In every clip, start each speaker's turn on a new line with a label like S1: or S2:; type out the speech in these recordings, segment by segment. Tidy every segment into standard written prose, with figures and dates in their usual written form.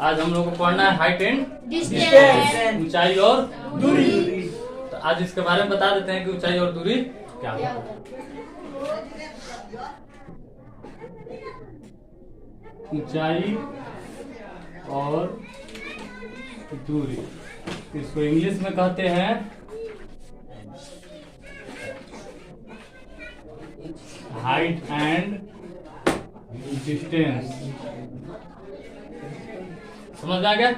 S1: आज हम लोग को पढ़ना है हाइट एंड
S2: डिस्टेंस,
S1: ऊंचाई और
S2: दूरी।
S1: तो आज इसके बारे में बता देते हैं कि ऊंचाई और दूरी क्या होता है। ऊंचाई और दूरी इसको इंग्लिश में कहते हैं हाइट एंड डिस्टेंस। समझ आ गया?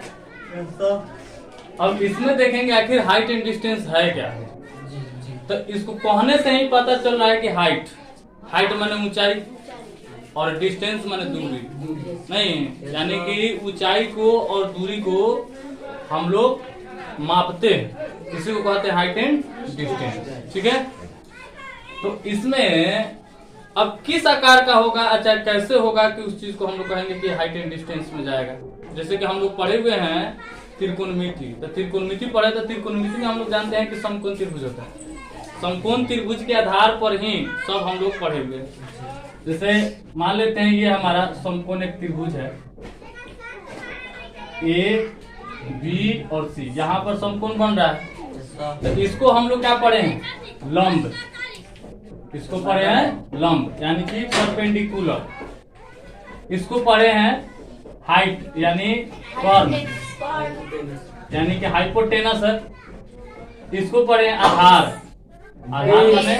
S1: अब इसमें देखेंगे आखिर हाइट एंड डिस्टेंस है क्या। तो इसको कहने से ही पता चल रहा है कि हाइट माने ऊंचाई और डिस्टेंस माने दूरी। नहीं, यानी कि ऊंचाई को और दूरी को हम लोग मापते हैं, इसी को कहते हैं हाइट एंड डिस्टेंस। ठीक है, तो इसमें अब किस आकार का होगा, अच्छा कैसे होगा कि उस चीज को हम लोग कहेंगे कि हाइट एंड डिस्टेंस में जाएगा। जैसे कि हम लोग पढ़े हुए हैं त्रिकोणमिति, तो त्रिकोणमिति पढ़े तो त्रिकोणमिति में हम लोग जानते हैं कि समकोण त्रिभुज होता है। समकोण त्रिभुज के आधार पर ही सब हम लोग पढ़े हुए हैं। जैसे मान लेते हैं ये हमारा समकोण एक त्रिभुज है ए बी और सी, यहाँ पर समकोण बन रहा है। तो इसको हम लोग क्या पढ़े हैं, लंब। इसको पढ़े हैं लंब यानी कि परपेंडिकुलर। इसको पढ़े हैं हाइट यानी कॉर्न यानी कि हाइपोटेनस है। इसको पढ़े हैं आधार, आधार माने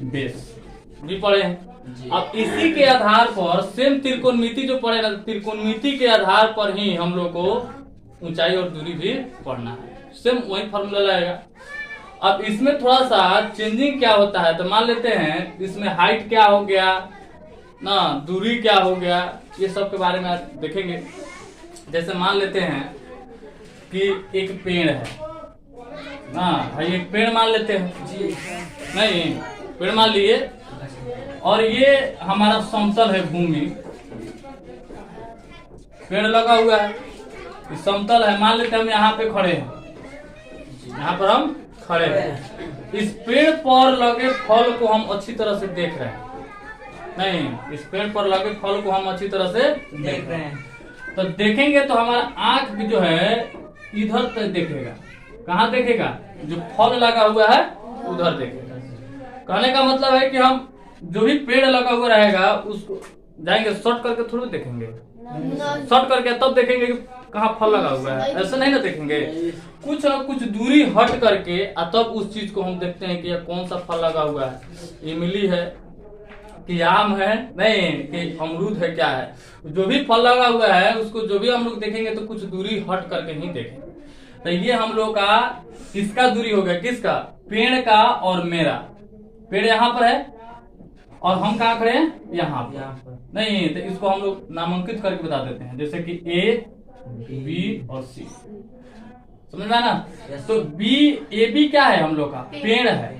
S1: बेस भी पढ़े हैं। अब इसी के आधार पर सेम त्रिकोणमिति जो पढ़े ना, त्रिकोणमिति के आधार पर ही हम लोग को ऊंचाई और दूरी भी पढ़ना है। सेम वही फॉर्मूला लगेगा। अब इसमें थोड़ा सा चेंजिंग क्या होता है, तो मान लेते हैं इसमें हाइट क्या हो गया ना, दूरी क्या हो गया, ये सब के बारे में आज देखेंगे। जैसे मान लेते हैं कि एक पेड़ है ना भाई, एक पेड़ मान लेते हैं नहीं, पेड़ मान लिए और ये हमारा समतल है भूमि, पेड़ लगा हुआ है, समतल है। मान लेते हैं हम यहाँ पे खड़े हैं, यहाँ पर हम खड़े हैं। इस पेड़ पर लगे फल को हम अच्छी तरह से देख रहे हैं, नहीं इस पेड़ पर लगे फल को हम अच्छी तरह से देख रहे हैं। तो देखेंगे तो हमारा आंख भी जो है इधर तक देखेगा। कहाँ देखेगा, जो फल लगा हुआ है उधर देखेगा। कहने का मतलब है कि हम जो भी पेड़ लगा हुआ रहेगा उसको जाएंगे शॉर्ट करके थोड़ी देखेंगे, शॉर्ट करके तब देखेंगे कि कहाँ फल लगा हुआ है, ऐसा नहीं ना देखेंगे। कुछ ना कुछ दूरी हट करके तब उस चीज को हम देखते हैं कि यह कौन सा फल लगा हुआ है, इमली है कि आम है, नहीं कि अमरूद है, क्या है। जो भी फल लगा हुआ है उसको जो भी हम लोग देखेंगे तो कुछ दूरी हट करके ही देखेंगे। तो ये हम लोग का किसका दूरी हो गया, किसका, पेड़ का और मेरा। पेड़ यहाँ पर है और हम कहाँ खड़े हैं, यहाँ पर। नहीं तो इसको हम लोग नामांकित करके बता देते हैं, जैसे कि ए बी और सी, समझ में ना। तो बी ए बी क्या है, हम लोग का पेड़ है,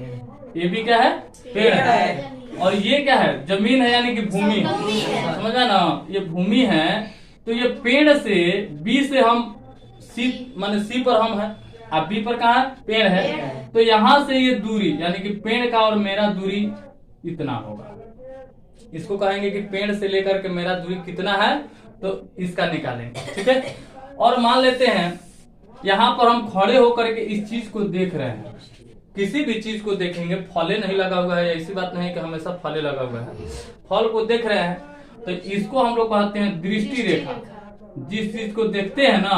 S1: ए बी क्या है, पेड़ है। और ये क्या है, जमीन है यानी कि भूमि है, समझ में ना, ये भूमि है। तो ये पेड़ से बी से हम सी माने सी पर हम है, अब बी पर कहाँ पेड़ है। तो यहाँ से ये दूरी यानी कि पेड़ का और मेरा दूरी इतना होगा। इसको कहेंगे कि पेड़ से लेकर के मेरा दूरी कितना है, तो इसका निकालेंगे। ठीक है, और मान लेते हैं यहाँ पर हम खड़े होकर के इस चीज को देख रहे हैं। किसी भी चीज को देखेंगे, फले नहीं लगा हुआ है, ऐसी बात नहीं कि हमेशा फले लगा हुआ है, फल को देख रहे हैं। तो इसको हम लोग कहते हैं दृष्टि रेखा। जिस चीज को देखते हैं ना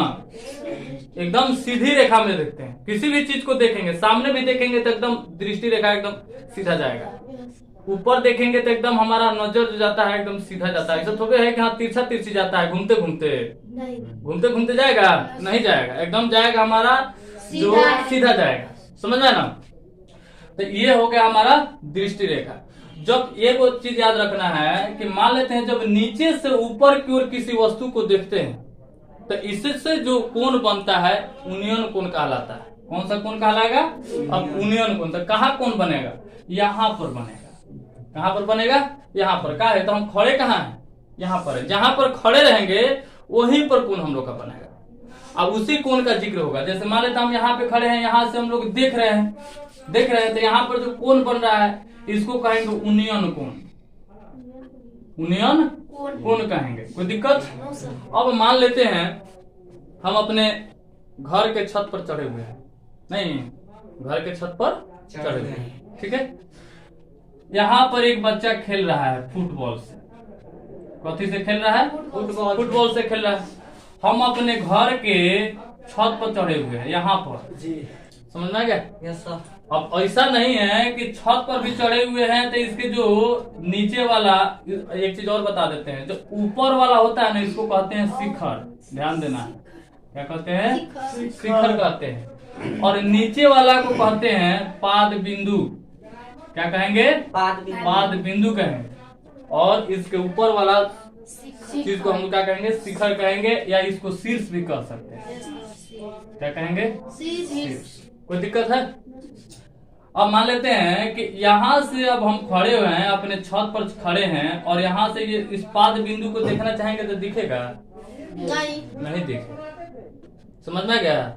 S1: एकदम सीधी रेखा में देखते हैं। किसी भी चीज को देखेंगे, सामने भी देखेंगे तो एकदम दृष्टि रेखा एकदम सीधा जाएगा। ऊपर देखेंगे तो एकदम हमारा नजर जो जाता है एकदम सीधा जाता है। ऐसा थोड़े है कि हाँ तिरछा तिरछी जाता है, घूमते घूमते जाएगा, नहीं जाएगा, एकदम जाएगा हमारा जो सीधा जाएगा, समझ में ना। तो ये हो गया हमारा दृष्टि रेखा। जब ये वो चीज याद रखना है कि मान लेते हैं जब नीचे से ऊपर की ओर किसी वस्तु को देखते हैं तो इससे जो कोण बनता है यूनियन कोण कहलाता है। कौन सा कोण कहलाएगा, अब यूनियन कोण। तो कहाँ कोण बनेगा, यहाँ पर बनेगा। कहाँ पर बनेगा, यहाँ पर। कहा है तो हम खड़े कहाँ हैं, यहाँ पर है। जहां पर खड़े रहेंगे वहीं पर कोण हम लोग का बनेगा। अब उसी कोण का जिक्र होगा। जैसे मान लेते हम यहाँ पे खड़े हैं, यहाँ से हम लोग देख रहे हैं तो यहाँ पर जो कोण बन रहा है इसको कहेंगे यूनियन कोण। यूनियन कोण कहेंगे। कोई दिक्कत? अब मान लेते हैं हम अपने घर के छत पर चढ़े हुए हैं, नहीं घर के छत पर चढ़े हुए हैं, ठीक है। यहाँ पर एक बच्चा खेल रहा है फुटबॉल से। कथी से खेल रहा है? फुटबॉल से खेल रहा है। हम अपने घर के छत पर चढ़े हुए हैं, यहाँ पर जी, समझ में आ गया? Yes sir. अब ऐसा नहीं है कि छत पर भी चढ़े हुए हैं तो इसके जो नीचे वाला, एक चीज और बता देते हैं, जो ऊपर वाला होता है ना इसको कहते हैं शिखर। ध्यान देना, क्या कहते हैं? शिखर कहते हैं। और नीचे वाला को कहते हैं पाद बिंदु। क्या कहेंगे? पाद बिंदु कहेंगे। और इसके ऊपर वाला चीज को हम क्या कहेंगे? शिखर कहेंगे, या इसको शीर्ष भी कह सकते हैं। क्या कहेंगे? शीर्ष। कोई दिक्कत है? अब मान लेते हैं कि यहाँ से अब हम खड़े हुए हैं, अपने छत पर खड़े हैं, और यहाँ से ये इस पाद बिंदु को देखना चाहेंगे तो दिखेगा? नहीं दिखेगा। समझ में गया?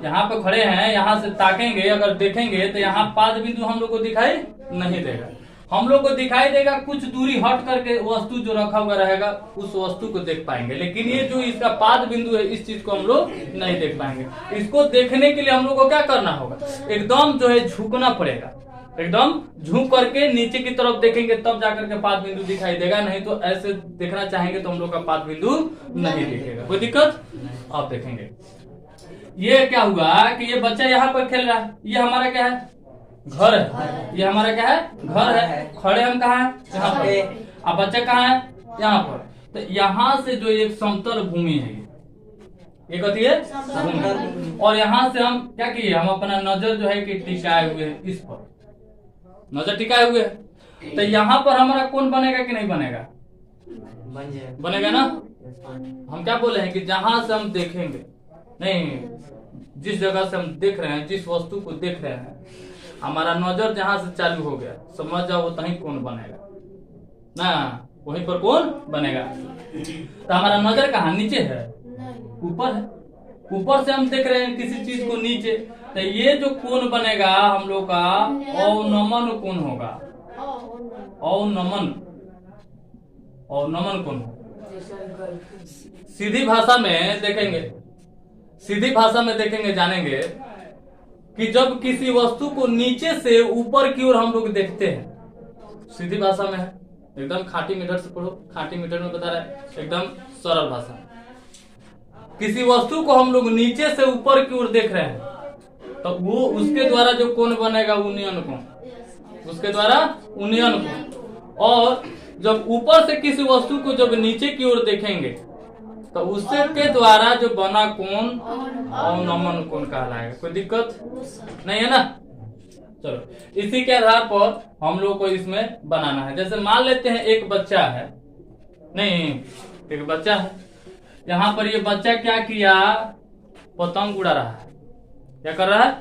S1: यहाँ पे खड़े हैं, यहाँ से ताकेंगे अगर देखेंगे तो यहाँ पाद बिंदु हम लोग को दिखाई नहीं देगा। हम लोग को दिखाई देगा कुछ दूरी हट करके वस्तु जो रखा हुआ रहेगा उस वस्तु को देख पाएंगे, लेकिन ये जो इसका पाद बिंदु है इस चीज को हम लोग नहीं देख पाएंगे। इसको देखने के लिए हम लोग को क्या करना होगा? एकदम जो है झुकना पड़ेगा, एकदम झुक करके नीचे की तरफ देखेंगे तब जाकर के पाद बिंदु दिखाई देगा, नहीं तो ऐसे देखना चाहेंगे तो हम लोग का पाद बिंदु नहीं दिखेगा। कोई दिक्कत? आप देखेंगे ये क्या हुआ कि ये बच्चा यहाँ पर खेल रहा है, ये हमारा क्या है? घर है। ये हमारा क्या है? घर है। खड़े हम कहाँ है? यहाँ पर। अब बच्चा कहाँ है? यहाँ पर। तो यहाँ से जो एक समतल भूमि है, ये कथी है? भूमि। और यहाँ से हम क्या किए? हम अपना नजर जो है कि टिकाए हुए हैं, इस पर नजर टिकाए हुए है। तो यहाँ पर हमारा कौन बनेगा कि नहीं बनेगा? बनेगा ना। हम क्या बोले हैं कि जहां से हम देखेंगे, नहीं जिस जगह से हम देख रहे हैं, जिस वस्तु को देख रहे हैं, हमारा नजर जहां से चालू हो गया, समझ जाओ वो तहीं कौन बनेगा ना, वहीं पर कौन बनेगा। तो हमारा नजर कहाँ? नीचे है, ऊपर है। ऊपर से हम देख रहे हैं किसी चीज को नीचे, तो ये जो कोण बनेगा हम लोग का अवनमन कोण होगा। अवनमन कोण। सीधी भाषा में देखेंगे, सीधी भाषा में देखेंगे, जानेंगे कि जब किसी वस्तु को नीचे से ऊपर की ओर हम लोग देखते हैं, सीधी भाषा में है, एकदम खाटी मीटर से पढ़ो, खाटी मीटर में बता रहा है, एकदम सरल भाषा। किसी वस्तु को हम लोग नीचे से ऊपर की ओर देख रहे हैं तो वो उसके द्वारा जो कोण बनेगा उन्नयन कोण, उसके द्वारा उन्नयन कोण। और जब ऊपर से किसी वस्तु को जब नीचे की ओर देखेंगे तो उससे के द्वारा जो बना कोण अवनमन कोण कहलाएगा। कोई दिक्कत नहीं है ना। चलो इसी के आधार पर हम लोग को इसमें बनाना है। जैसे मान लेते हैं एक बच्चा है, नहीं एक बच्चा है, यहाँ पर ये बच्चा क्या किया? पतंग उड़ा रहा है। क्या कर रहा है?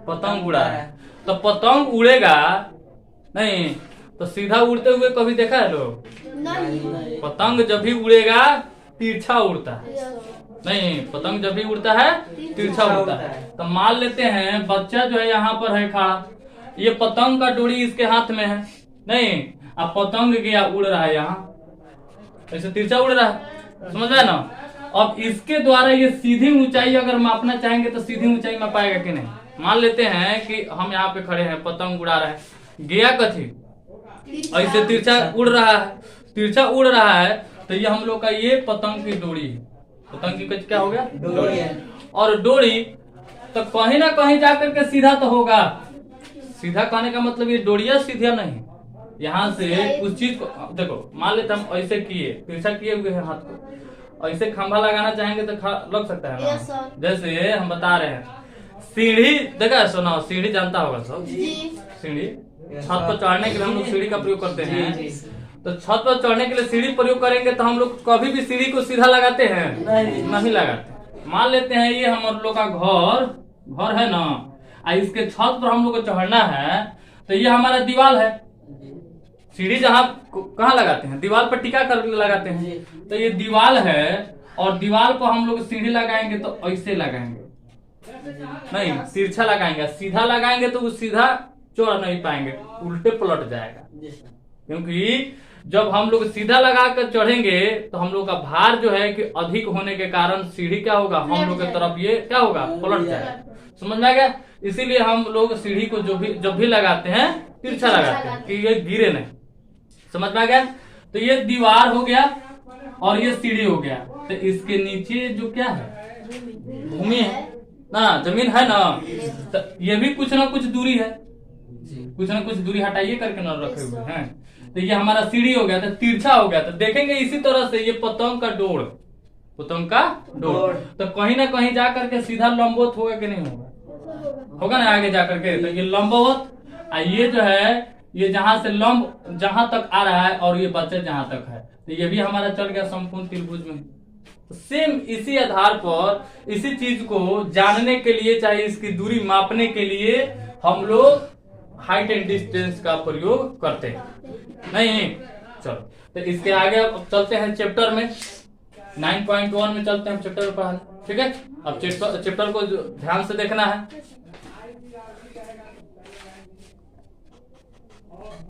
S1: पतंग उड़ा रहा है। तो पतंग उड़ेगा नहीं तो सीधा उड़ते हुए कभी देखा है लोग? नहीं। पतंग जब भी उड़ेगा तिरछा उड़ता है, नहीं पतंग जब भी उड़ता है तिरछा उड़ता है। तो मान लेते हैं बच्चा जो है यहाँ पर है खड़ा, ये पतंग का डोरी इसके हाथ में है, नहीं अब पतंग गया उड़ रहा है, यहाँ ऐसे तिरछा उड़ रहा है, समझ रहे ना। अब इसके द्वारा ये सीधी ऊंचाई अगर मापना चाहेंगे तो सीधी ऊंचाई माप पाएगा कि नहीं? मान लेते हैं कि हम यहाँ पे खड़े हैं, पतंग उड़ा रहे हैं, गया कथी ऐसे तिरछा उड़ रहा है, तिरछा उड़ रहा है, तो ये हम लोग का ये पतंग की डोरी है। पतंग की क्या हो गया? डोरी है। और डोरी तो कहीं ना कहीं जाकर के सीधा तो होगा। सीधा कहने का मतलब ये डोरिया सीधा नहीं, यहाँ से उस चीज को देखो, मान लेते हम ऐसे किए, तिरछा किए हुए हैं हाथ को, ऐसे खंभा लगाना चाहेंगे तो लग सकता है ना। जैसे हम बता रहे हैं सीढ़ी, देखा सुना, सीढ़ी जानता होगा सब, सीढ़ी छत पर चढ़ने के लिए हम लोग सीढ़ी का प्रयोग करते हैं। तो छत पर चढ़ने के लिए सीढ़ी प्रयोग करेंगे तो हम लोग कभी भी सीढ़ी को सीधा लगाते हैं? नहीं लगाते। मान लेते हैं ये हम लोग का घर है ना, इसके छत पर हम लोग को चढ़ना है, तो ये हमारा दीवार है। सीढ़ी जहाँ कहाँ लगाते हैं? दीवार पर टिका कर लगाते हैं। तो ये दीवार है और दीवार पर हम लोग सीढ़ी लगाएंगे तो ऐसे लगाएंगे, नहीं तिरछा लगाएंगे। सीधा लगाएंगे तो वो सीधा चढ़ नहीं पाएंगे, उल्टे पलट जाएगा, क्योंकि जब हम लोग सीधा लगा कर चढ़ेंगे तो हम लोग का भार जो है कि अधिक होने के कारण सीढ़ी क्या होगा, हम लोग की तरफ ये क्या होगा, पलट जाएगा। समझ में आ गया? इसीलिए हम लोग सीढ़ी को जब भी लगाते हैं तिरछा लगाते हैं कि ये गिरे नहीं। समझ में आ गया? तो ये दीवार हो गया और ये सीढ़ी हो गया। तो इसके नीचे जो क्या है, भूमि है ना, जमीन है ना, तो ये भी कुछ ना कुछ दूरी है, कुछ ना कुछ दूरी हटाइए करके ना रखे हुए हैं। तो ये हमारा सीढ़ी हो गया, तो तिरछा हो गया। तो देखेंगे इसी तरह से ये पतंग का डोर, पतंग का डोर तो कहीं ना कहीं जा करके सीधा लंबवत होगा कि नहीं होगा, होगा ना आगे जा करके। तो ये लंबवत, ये जो है ये जहां से लंब जहां तक आ रहा है और ये बच्चा जहां तक है, तो ये भी हमारा चल गया समकोण त्रिभुज में। सेम इसी आधार पर इसी चीज को जानने के लिए, चाहे इसकी दूरी मापने के लिए हम लोग हाइट एंड डिस्टेंस का प्रयोग करते हैं। नहीं चलो, तो इसके आगे अब चलते हैं चैप्टर में, 9.1 में चलते हैं चैप्टर में पढ़ाने। ठीक है, अब चैप्टर को ध्यान से देखना है।